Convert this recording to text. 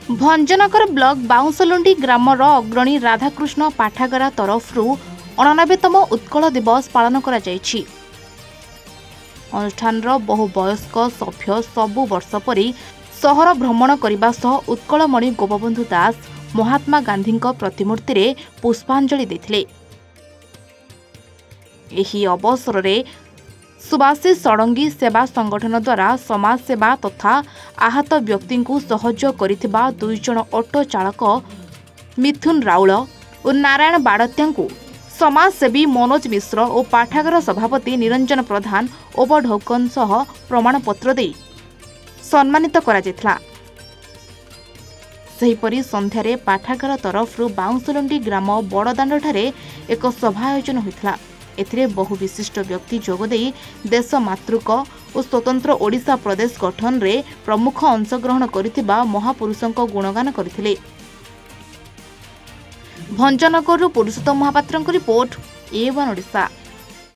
Bhanjanagar block बाउंसलुंडी grammar अग्रणी राधाकृष्ण पाठागारा तरफरु 89तम उत्कल दिवस पालन करा जायछि। अनुष्ठान बहु वयस्क सभ्य सबु वर्ष परि सहर भ्रमण करने सह उत्कलमणि गोपबंधु दास महात्मा गांधी प्रतिमूर्ति रे पुष्पांजलि देथिले। एही अवसर रे सुभाषी षडंगी सेवा संगठन द्वारा समाज सेवा तथा आहत व्यक्ति को सहयोग करिथिबा 2 जण ऑटो चालक मिथुन राउल और नारायण बाड़त्या को समाजसेवी मनोज मिश्र और पाठागार सभापति निरंजन प्रधान ओवरढोकन सह प्रमाणपत्र दे सम्मानित करा जेथला। सेहीपरि संध्यारे पाठागार तरफरु बाउंसलुंडी ग्राम बड़दाण्ड ठारे एक सभा आयोजन होइथला। एथिरे बहु विशिष्ट व्यक्ति जोगदे देश मातृक और स्वतंत्र ओडिशा प्रदेश गठन रे प्रमुख अंशग्रहण करिथिबा महापुरुषों गुणगान करथिले। भंजनगर पुरुषोत्तम महापात्र रिपोर्ट A1 ओडिशा।